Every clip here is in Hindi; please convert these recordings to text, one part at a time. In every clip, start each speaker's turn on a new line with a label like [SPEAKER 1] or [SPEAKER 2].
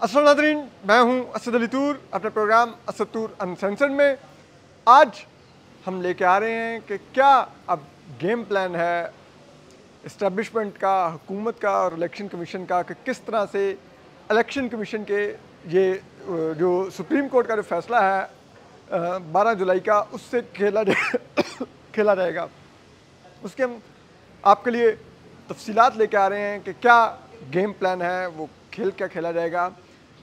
[SPEAKER 1] अस्सलाम नाज़रीन, मैं हूं असद अली तूर अपने प्रोग्राम असद तूर अनसेंसर्ड में। आज हम लेके आ रहे हैं कि क्या अब गेम प्लान है इस्टेब्लिशमेंट का, हुकूमत का और इलेक्शन कमीशन का कि किस तरह से इलेक्शन कमीशन के ये जो सुप्रीम कोर्ट का जो फैसला है 12 जुलाई का, उससे खेला जाएगा। उसके हम आपके लिए तफसीलात लेके आ रहे हैं कि क्या गेम प्लान है, वो क्या खेला जाएगा।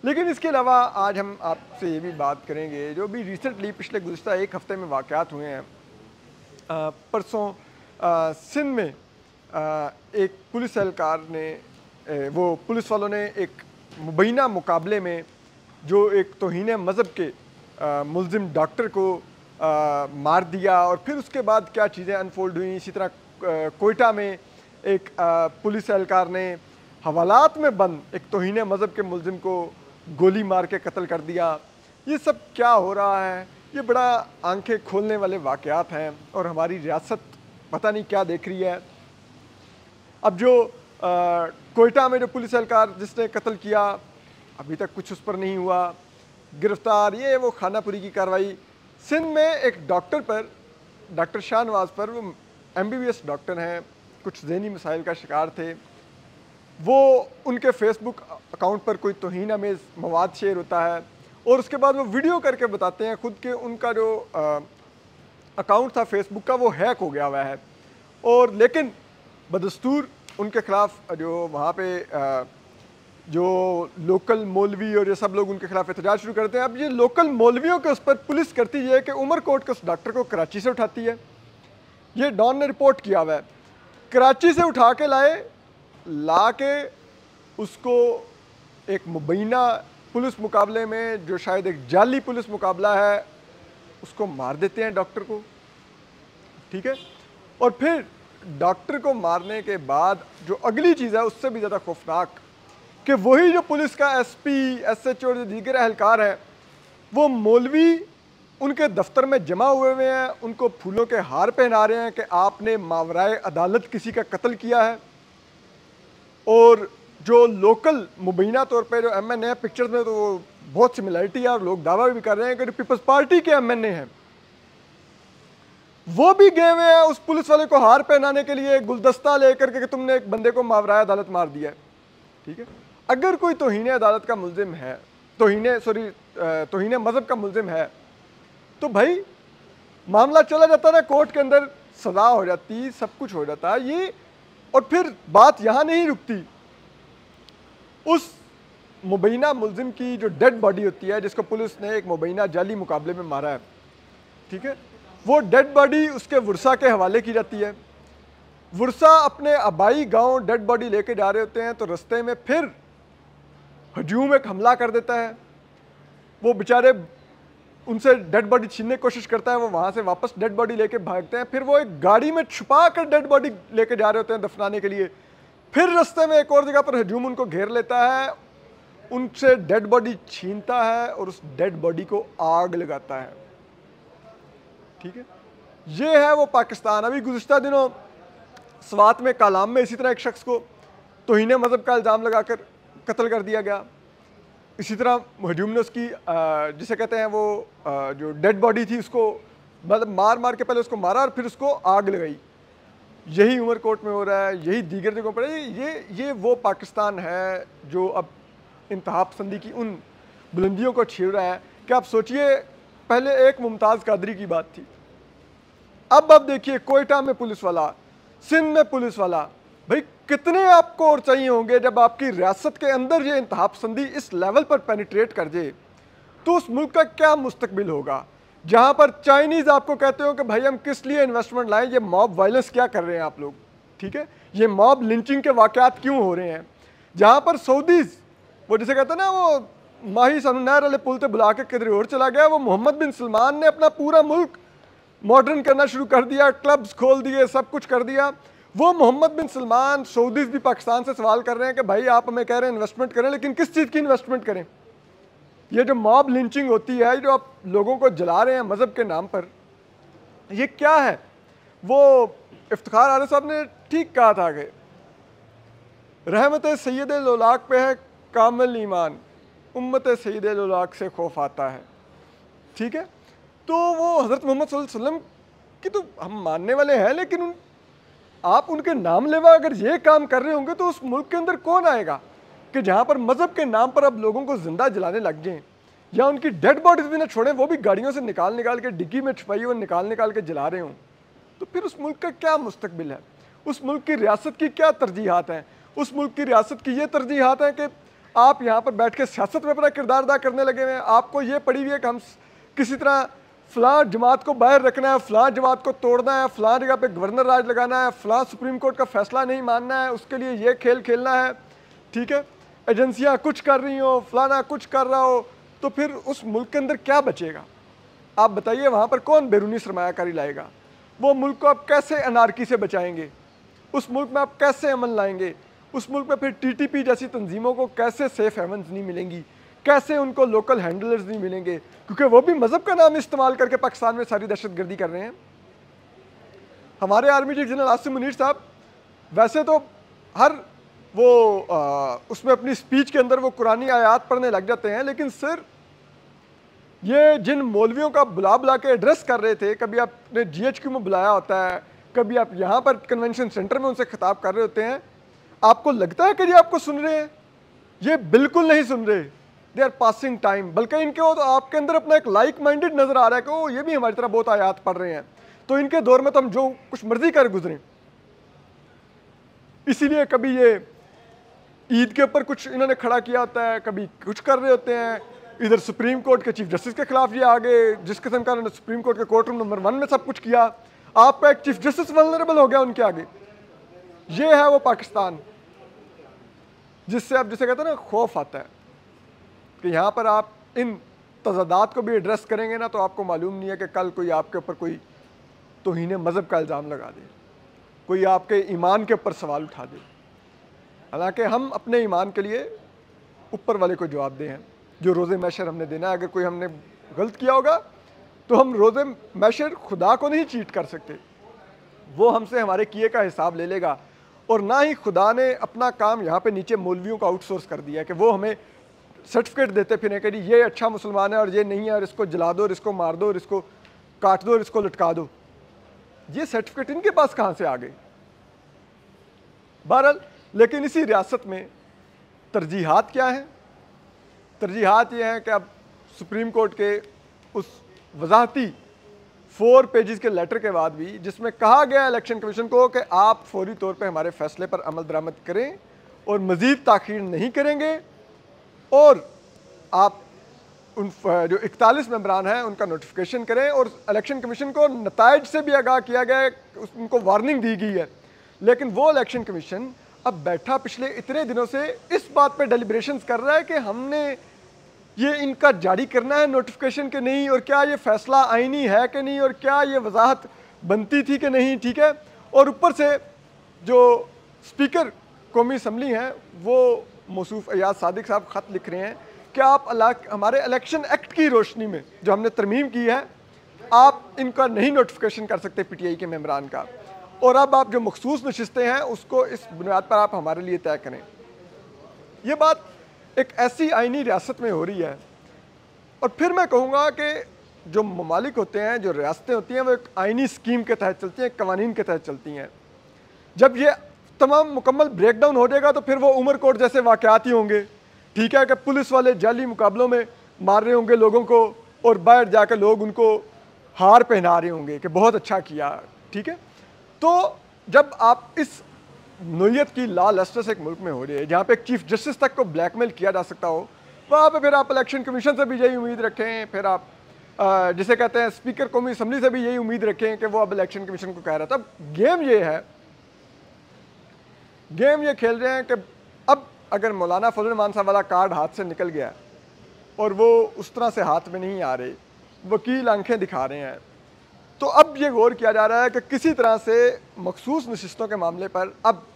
[SPEAKER 1] लेकिन इसके अलावा आज हम आपसे ये भी बात करेंगे जो भी रिसेंटली पिछले गुज़िश्ता एक हफ़्ते में वाक़यात हुए हैं। परसों सिंध में एक पुलिस एहलकार ने वो पुलिस वालों ने एक मुबैना मुकाबले में जो एक तौहीन मज़हब के मुल्ज़िम डॉक्टर को मार दिया, और फिर उसके बाद क्या चीज़ें अनफोल्ड हुई। इसी तरह कोयटा में एक पुलिस एहलकार ने हवालात में बंद एक तौहीन मज़हब के मुल्ज़िम को गोली मार के कत्ल कर दिया। ये सब क्या हो रहा है, ये बड़ा आंखें खोलने वाले वाक़यात हैं और हमारी रियासत पता नहीं क्या देख रही है। अब जो कोयटा में जो पुलिस एहलकार जिसने कत्ल किया, अभी तक कुछ उस पर नहीं हुआ, गिरफ्तार, ये वो खानापुरी की कार्रवाई। सिंध में एक डॉक्टर पर, डॉक्टर शाहनवाज पर, वो MBBS डॉक्टर हैं, कुछ ज़हनी मसाइल का शिकार थे। वो उनके फेसबुक अकाउंट पर कोई तौहीन आमेज़ मवाद शेयर होता है और उसके बाद वो वीडियो करके बताते हैं खुद के उनका जो अकाउंट था फेसबुक का वो हैक हो गया हुआ है। और लेकिन बदस्तूर उनके ख़िलाफ़ जो वहाँ पे जो लोकल मौलवी और ये सब लोग उनके खिलाफ एहतजाज शुरू करते हैं। अब ये लोकल मौलवियों के उस पर पुलिस करती है कि उमरकोट के उस डॉक्टर को कराची से उठाती है। ये डॉन ने रिपोर्ट किया हुआ है, कराची से उठा के ला के उसको एक मुबैना पुलिस मुकाबले में, जो शायद एक जाली पुलिस मुकाबला है, उसको मार देते हैं डॉक्टर को। ठीक है, और फिर डॉक्टर को मारने के बाद जो अगली चीज़ है उससे भी ज़्यादा खौफनाक कि वही जो पुलिस का SP, SHO और दीगर एहलकार हैं, वो मौलवी उनके दफ्तर में जमा हुए हैं, उनको फूलों के हार पहना रहे हैं कि आपने मावराए अदालत किसी का कत्ल किया है। और जो लोकल मुबैना तौर पे जो MNA है, पिक्चर्स में तो वो बहुत सिमिलरिटी है और लोग दावा भी कर रहे हैं कि जो पीपल्स पार्टी के MNA हैं वो भी गए हुए हैं उस पुलिस वाले को हार पहनाने के लिए, गुलदस्ता लेकर के कि तुमने एक बंदे को मावराए अदालत मार दिया है। ठीक है, अगर कोई तौहीन अदालत का मुल्जिम है, तौहीन मज़हब का मुल्जिम है, तो भाई मामला चला जाता ना कोर्ट के अंदर, सज़ा हो जाती, सब कुछ हो जाता ये। और फिर बात यहाँ नहीं रुकती, उस मुबैना मुल्जिम की जो डेड बॉडी होती है, जिसको पुलिस ने एक मुबैना जाली मुकाबले में मारा है, ठीक है, वो डेड बॉडी उसके वर्सा के हवाले की जाती है। वर्सा अपने आबाई गांव डेड बॉडी लेके जा रहे होते हैं तो रास्ते में फिर हजूम एक हमला कर देता है। वो बेचारे उनसे डेड बॉडी छीनने की कोशिश करता है, वो वहाँ से वापस डेड बॉडी लेके भागते हैं। फिर वो एक गाड़ी में छुपा कर डेड बॉडी लेके जा रहे होते हैं दफनाने के लिए। फिर रास्ते में एक और जगह पर हजूम उनको घेर लेता है, उनसे डेड बॉडी छीनता है और उस डेड बॉडी को आग लगाता है। ठीक है, ये है वो पाकिस्तान। अभी गुज़िश्ता दिनों स्वात में कालाम में इसी तरह एक शख्स को तौहीन मज़हब का इल्ज़ाम लगाकर कत्ल कर दिया गया। इसी तरह हजूम ने उसकी जिसे कहते हैं वो जो डेड बॉडी थी उसको मतलब मार के पहले उसको मारा और फिर उसको आग लगाई। यही उमरकोट में हो रहा है, यही दीगर जगहों पर है। ये वो पाकिस्तान है जो अब इंतहा पसंदी की उन बुलंदियों को छीड़ रहा है कि आप सोचिए, पहले एक मुमताज़ कादरी की बात थी, अब देखिए कोयटा में पुलिस वाला, सिंध में पुलिस वाला। भाई कितने आपको और चाहिए होंगे जब आपकी रियासत के अंदर ये इंतहा पसंदी इस लेवल पर पेनिट्रेट कर जाए, तो उस मुल्क का क्या मुस्तकबिल होगा। जहाँ पर चाइनीज़ आपको कहते हो कि भाई हम किस लिए इन्वेस्टमेंट लाएं, ये मॉब वायलेंस क्या कर रहे हैं आप लोग, ठीक है, ये मॉब लिंचिंग के वाक़यात क्यों हो रहे हैं। जहाँ पर सऊदीज़ वो जिसे कहते हैं ना, वो माही सानू नहर वाले पुल से बुला के किधर और चला गया, वो मोहम्मद बिन सलमान ने अपना पूरा मुल्क मॉडर्न करना शुरू कर दिया, क्लब्स खोल दिए, सब कुछ कर दिया। वो मोहम्मद बिन सलमान, सऊदीज़ भी पाकिस्तान से सवाल कर रहे हैं कि भाई आप हमें कह रहे हैं इन्वेस्टमेंट करें, लेकिन किस चीज़ की इन्वेस्टमेंट करें। ये जो मॉब लिंचिंग होती है, जो आप लोगों को जला रहे हैं मज़हब के नाम पर, ये क्या है। वो इफ्तिखार आले साहब ने ठीक कहा था कि रहमत सैयद लोलाक पे है कामिल ईमान, उम्मत सईद उल-उलाक से खौफ आता है, ठीक है। तो वो हज़रत मोहम्मद सल्लल्लाहु अलैहि वसल्लम की तो हम मानने वाले हैं, लेकिन आप उनके नाम लेवा अगर ये काम कर रहे होंगे तो उस मुल्क के अंदर कौन आएगा कि जहाँ पर मज़हब के नाम पर अब लोगों को ज़िंदा जलाने लग जाएं, या उनकी डेड बॉडीज भी ना छोड़ें, वो भी गाड़ियों से निकाल के डिग्गी में छुपाई और निकाल के जला रहे हों, तो फिर उस मुल्क का क्या मुस्तकबिल है? उस मुल्क की रियासत की क्या तरजीहात हैं? उस मुल्क की रियासत की ये तरजीहात हैं कि आप यहाँ पर बैठ के सियासत में अपना किरदार अदा करने लगे हुए हैं। आपको ये पड़ी हुई है कि हम किसी तरह फ़लाँ जमात को बाहर रखना है, फ़लाँ जमात को तोड़ना है, फ़लाँ जगह पे गवर्नर राज लगाना है, फ़लाँ सुप्रीम कोर्ट का फैसला नहीं मानना है, उसके लिए ये खेल खेलना है, ठीक है। एजेंसियाँ कुछ कर रही हो, फलाना कुछ कर रहा हो, तो फिर उस मुल्क के अंदर क्या बचेगा? आप बताइए, वहाँ पर कौन बैरूनी सरमायाकारी लाएगा? वो मुल्क को आप कैसे अनारकी से बचाएंगे? उस मुल्क में आप कैसे अमन लाएंगे? उस मुल्क में फिर टीटीपी जैसी तंजीमों को कैसे सेफ हेवन्स नहीं मिलेंगी? कैसे उनको लोकल हैंडलर्स नहीं मिलेंगे? क्योंकि वो भी मज़हब का नाम इस्तेमाल करके पाकिस्तान में सारी दहशतगर्दी कर रहे हैं। हमारे army chief general Asim Munir साहब वैसे तो हर उसमें अपनी स्पीच के अंदर वो कुरानी आयात पढ़ने लग जाते हैं, लेकिन सर ये जिन मौलवियों का बुला के एड्रेस कर रहे थे, कभी आपने GHQ में बुलाया होता है, कभी आप यहाँ पर कन्वेंशन सेंटर में उनसे खिताब कर रहे होते हैं, आपको लगता है कि ये आपको सुन रहे हैं? ये बिल्कुल नहीं सुन रहे, दे आर पासिंग टाइम। बल्कि इनके वो तो आपके अंदर अपना एक लाइक माइंडेड नज़र आ रहा है कि ओ ये भी हमारी तरह बहुत आयात पढ़ रहे हैं, तो इनके दौर में तो हम जो कुछ मर्जी कर गुजरें। इसीलिए कभी ये ईद के ऊपर कुछ इन्होंने खड़ा किया होता है, कभी कुछ कर रहे होते हैं। इधर सुप्रीम कोर्ट के चीफ जस्टिस के खिलाफ ये आगे, जिस किस्म का उन्होंने सुप्रीम कोर्ट के कोर्ट रूम नंबर 1 में सब कुछ किया, आपका एक चीफ जस्टिस वल्नरेबल हो गया उनके आगे। ये है वो पाकिस्तान जिससे आप जिसे कहते हैं ना खौफ आता है कि यहाँ पर आप इन तजादात को भी एड्रेस करेंगे ना, तो आपको मालूम नहीं है कि कल कोई आपके ऊपर कोई तौहीन मज़हब का इल्ज़ाम लगा दे, कोई आपके ईमान के ऊपर सवाल उठा दे। हालांकि हम अपने ईमान के लिए ऊपर वाले को जवाब दें हैं, जो रोज़े मैशर हमने देना है। अगर कोई हमने गलत किया होगा तो हम रोज़े मैशर खुदा को नहीं चीट कर सकते, वो हमसे हमारे किए का हिसाब ले लेगा। और ना ही खुदा ने अपना काम यहाँ पे नीचे मौलवियों को आउटसोर्स कर दिया कि वो हमें सर्टिफिकेट देते फिरें कि ये अच्छा मुसलमान है और ये नहीं है, और इसको जला दो और इसको मार दो और इसको काट दो और इसको लटका दो। ये सर्टिफिकेट इनके पास कहाँ से आ गए? बहरहाल, लेकिन इसी रियासत में तरजीहात क्या हैं? तरजीहात ये हैं कि अब सुप्रीम कोर्ट के उस वजाहती 4 पेजेस के लेटर के बाद भी, जिसमें कहा गया इलेक्शन कमीशन को कि आप फौरी तौर पे हमारे फैसले पर अमल दरामद करें और मज़ीद ताख़ीर नहीं करेंगे, और आप उन जो 41 मेंबरान हैं उनका नोटिफिकेशन करें, और इलेक्शन कमीशन को नताइज से भी आगाह किया गया है, उनको वार्निंग दी गई है। लेकिन वो इलेक्शन कमीशन अब बैठा पिछले इतने दिनों से इस बात पे डेलिब्रेशंस कर रहा है कि हमने ये इनका जारी करना है नोटिफिकेशन के नहीं, और क्या ये फैसला आईनी है कि नहीं, और क्या ये वजाहत बनती थी कि नहीं, ठीक है। और ऊपर से जो स्पीकर कौमी असम्बली हैं वो मौसूफ अयाज सादिक साहब ख़त लिख रहे हैं कि आप हमारे इलेक्शन एक्ट की रोशनी में जो हमने तरमीम की है, आप इनका नहीं नोटिफिकेशन कर सकते PTI के मेम्बरान का, और अब आप जो मखसूस नशिस्तें हैं उसको इस बुनियाद पर आप हमारे लिए तय करें। ये बात एक ऐसी आइनी रियासत में हो रही है। और फिर मैं कहूँगा कि जो ममालिक होते हैं, जो रियासतें होती हैं, वो एक आइनी स्कीम के तहत चलती हैं, कवानीन के तहत चलती हैं। जब ये तमाम मुकम्मल ब्रेक डाउन हो जाएगा तो फिर वो उमरकोट जैसे वाक़यात ही होंगे, ठीक है, कि पुलिस वाले जाली मुकाबलों में मार रहे होंगे लोगों को और बाहर जाकर लोग उनको हार पहना रहे होंगे कि बहुत अच्छा किया, ठीक है। तो जब आप इस नोयत की लॉ लेस्टस एक मुल्क में हो रही है जहाँ पे एक चीफ जस्टिस तक को ब्लैकमेल किया जा सकता हो, वहाँ पे फिर आप इलेक्शन कमीशन से भी यही उम्मीद रखें, फिर आप जिसे कहते हैं स्पीकर कौमी असम्बली से भी यही उम्मीद रखें कि वो अब इलेक्शन कमीशन को कह रहा था। अब गेम ये है, गेम ये खेल रहे हैं कि अब अगर मौलाना फजल रहमान साहब वाला कार्ड हाथ से निकल गया और वो उस तरह से हाथ में नहीं आ रहे, वकील आंखें दिखा रहे हैं, तो अब ये गौर किया जा रहा है कि किसी तरह से मखसूस नशिस्तों के मामले पर अब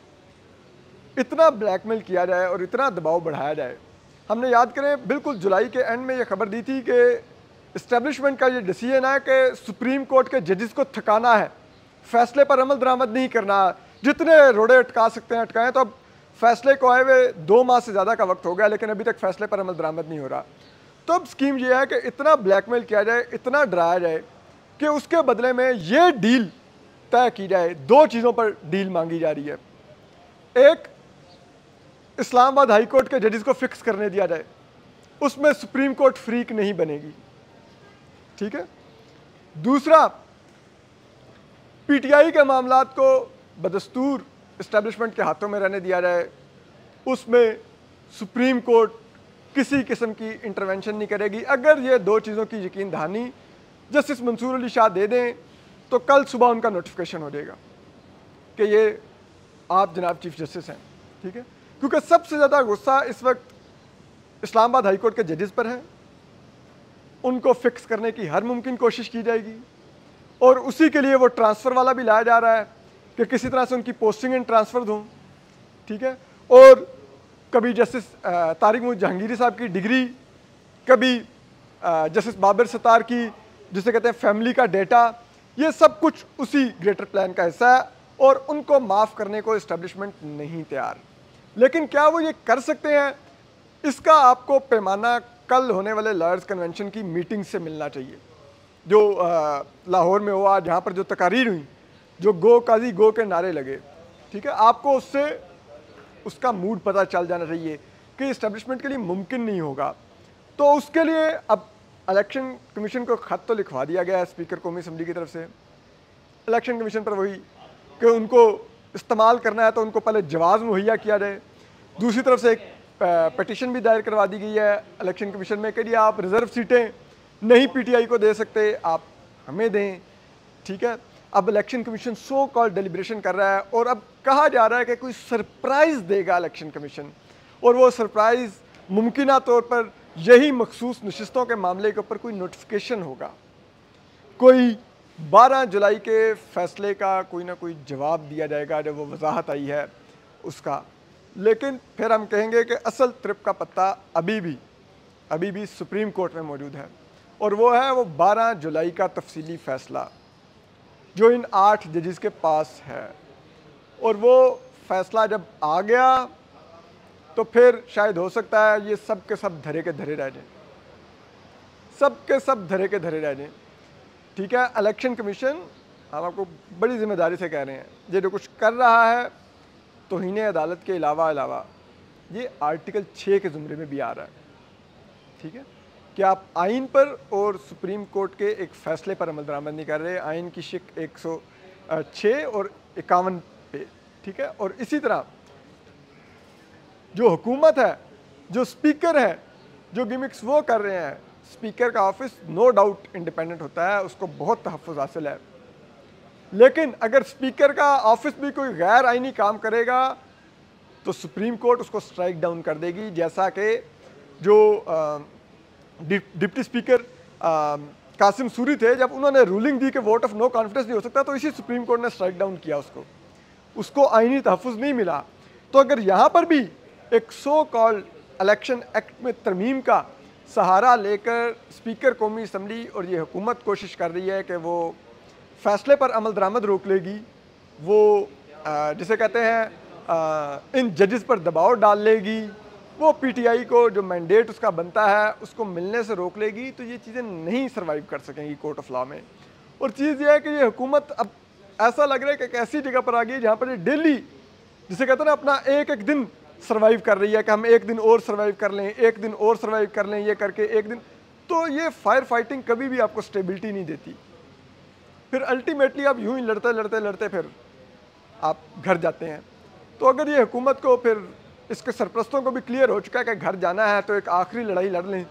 [SPEAKER 1] इतना ब्लैकमेल किया जाए और इतना दबाव बढ़ाया जाए। हमने याद करें बिल्कुल जुलाई के एंड में ये खबर दी थी कि इस्टेब्लिशमेंट का ये डिसीजन है कि सुप्रीम कोर्ट के जजेस को थकाना है, फैसले पर अमल दरामद नहीं करना, जितने रोड़े अटका सकते हैं अटकाएं। तो अब फैसले को आए हुए 2 माह से ज़्यादा का वक्त हो गया, लेकिन अभी तक फैसले पर अमल दरामद नहीं हो रहा। तो अब स्कीम ये है कि इतना ब्लैकमेल किया जाए, इतना डराया जाए कि उसके बदले में ये डील तय की जाए। 2 चीज़ों पर डील मांगी जा रही है। एक, इस्लामाबाद हाई कोर्ट के जजेस को फिक्स करने दिया जाए, उसमें सुप्रीम कोर्ट फ्रीक नहीं बनेगी, ठीक है। दूसरा, पीटीआई के मामलात को बदस्तूर इस्टेब्लिशमेंट के हाथों में रहने दिया जाए, उसमें सुप्रीम कोर्ट किसी किस्म की इंटरवेंशन नहीं करेगी। अगर ये 2 चीज़ों की यकीन दहानी जस्टिस मंसूर अली शाह दे दें तो कल सुबह उनका नोटिफिकेशन हो जाएगा कि ये आप जनाब चीफ जस्टिस हैं, ठीक है। क्योंकि सबसे ज़्यादा गुस्सा इस वक्त इस्लामाबाद हाई कोर्ट के जजेस पर है, उनको फिक्स करने की हर मुमकिन कोशिश की जाएगी और उसी के लिए वो ट्रांसफ़र वाला भी लाया जा रहा है कि किसी तरह से उनकी पोस्टिंग एंड ट्रांसफ़र हों, ठीक है। और कभी जस्टिस तारिक महमूद जहांगीरी साहब की डिग्री, कभी जस्टिस बाबर सत्तार की जिसे कहते हैं फैमिली का डेटा, ये सब कुछ उसी ग्रेटर प्लान का हिस्सा है और उनको माफ़ करने को इस्टेब्लिशमेंट नहीं तैयार। लेकिन क्या वो ये कर सकते हैं, इसका आपको पैमाना कल होने वाले लॉयर्स कन्वेंशन की मीटिंग से मिलना चाहिए, जो लाहौर में हुआ, जहाँ पर जो तकारीर हुई, जो गो काजी गो के नारे लगे, ठीक है। आपको उससे उसका मूड पता चल जाना चाहिए कि इस्टेब्लिशमेंट के लिए मुमकिन नहीं होगा। तो उसके लिए अब इलेक्शन कमीशन को ख़त तो लिखवा दिया गया है स्पीकर कौमी असम्बली की तरफ से। इलेक्शन कमीशन पर वही कि उनको इस्तेमाल करना है तो उनको पहले जवाब मुहैया किया जाए। दूसरी तरफ से एक पटिशन भी दायर करवा दी गई है इलेक्शन कमीशन में कि जी आप रिज़र्व सीटें नहीं पीटीआई को दे सकते, आप हमें दें, ठीक है। अब इलेक्शन कमीशन सो कॉल डेलिब्रेशन कर रहा है और अब कहा जा रहा है कि कोई सरप्राइज़ देगा इलेक्शन कमीशन, और वो सरप्राइज़ मुमकिना तौर पर यही मखसूस नशिस्तों के मामले के ऊपर कोई नोटिफिकेशन होगा, कोई 12 जुलाई के फैसले का कोई ना कोई जवाब दिया जाएगा जब वो वजाहत आई है उसका। लेकिन फिर हम कहेंगे कि असल ट्रिप का पत्ता अभी भी सुप्रीम कोर्ट में मौजूद है, और वो है वो 12 जुलाई का तफसीली फ़ैसला जो इन 8 जजेस के पास है। और वो फ़ैसला जब आ गया तो फिर शायद हो सकता है ये सब के सब धरे के धरे रह जाएं, सब के सब धरे के धरे रह जाएं, ठीक है। इलेक्शन कमीशन, हम आपको बड़ी जिम्मेदारी से कह रहे हैं, ये जो कुछ कर रहा है तौहीन अदालत के अलावा ये आर्टिकल 6 के ज़ुमरे में भी आ रहा है, ठीक है, कि आप आइन पर और सुप्रीम कोर्ट के एक फ़ैसले पर अमल दरामद नहीं कर रहे। आइन की शिक 106 और 51 पे, ठीक है। और इसी तरह जो हुकूमत है, जो स्पीकर है, जो गिमिक्स वो कर रहे हैं, स्पीकर का ऑफिस नो डाउट इंडिपेंडेंट होता है, उसको बहुत तहफ़्फ़ुज़ हासिल है, लेकिन अगर स्पीकर का ऑफिस भी कोई गैर आइनी काम करेगा तो सुप्रीम कोर्ट उसको स्ट्राइक डाउन कर देगी, जैसा कि जो डिप्टी स्पीकर कासिम सूरी थे, जब उन्होंने रूलिंग दी कि वोट ऑफ नो कॉन्फिडेंस नहीं हो सकता तो इसी सुप्रीम कोर्ट ने स्ट्राइक डाउन किया, उसको आइनी तहफ़्फ़ुज़ नहीं मिला। तो अगर यहाँ पर भी एक सो कॉल्ड इलेक्शन एक्ट में तरमीम का सहारा लेकर स्पीकर कौमी असम्बली और ये हुकूमत कोशिश कर रही है कि वो फ़ैसले पर अमल दरामद रोक लेगी, वो जिसे कहते हैं इन जजेस पर दबाव डाल लेगी, वो पीटीआई को जो मैंडेट उसका बनता है उसको मिलने से रोक लेगी, तो ये चीज़ें नहीं सर्वाइव कर सकेंगी कोर्ट ऑफ लॉ में। और चीज़ ये है कि ये हुकूमत अब ऐसा लग रहा है कि एक ऐसी जगह पर आ गई जहाँ पर ये डेली जिसे कहते हैं ना अपना एक एक दिन सर्वाइव कर रही है कि हम एक दिन और सर्वाइव कर लें, एक दिन और सर्वाइव कर लें, ये करके एक दिन। तो ये फायर फाइटिंग कभी भी आपको स्टेबिलिटी नहीं देती, फिर अल्टीमेटली आप यूं ही लड़ते लड़ते लड़ते फिर आप घर जाते हैं। तो अगर ये हुकूमत को फिर इसके सरपरस्तों को भी क्लियर हो चुका है कि घर जाना है तो एक आखिरी लड़ाई लड़ लें,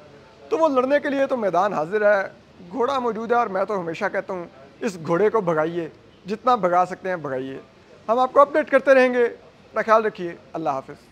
[SPEAKER 1] तो वो लड़ने के लिए तो मैदान हाजिर है, घोड़ा मौजूद है। और मैं तो हमेशा कहता हूँ इस घोड़े को भगाइए, जितना भगा सकते हैं भगाइए। हम आपको अपडेट करते रहेंगे, अपना ख्याल रखिए, अल्लाह हाफ़िज़।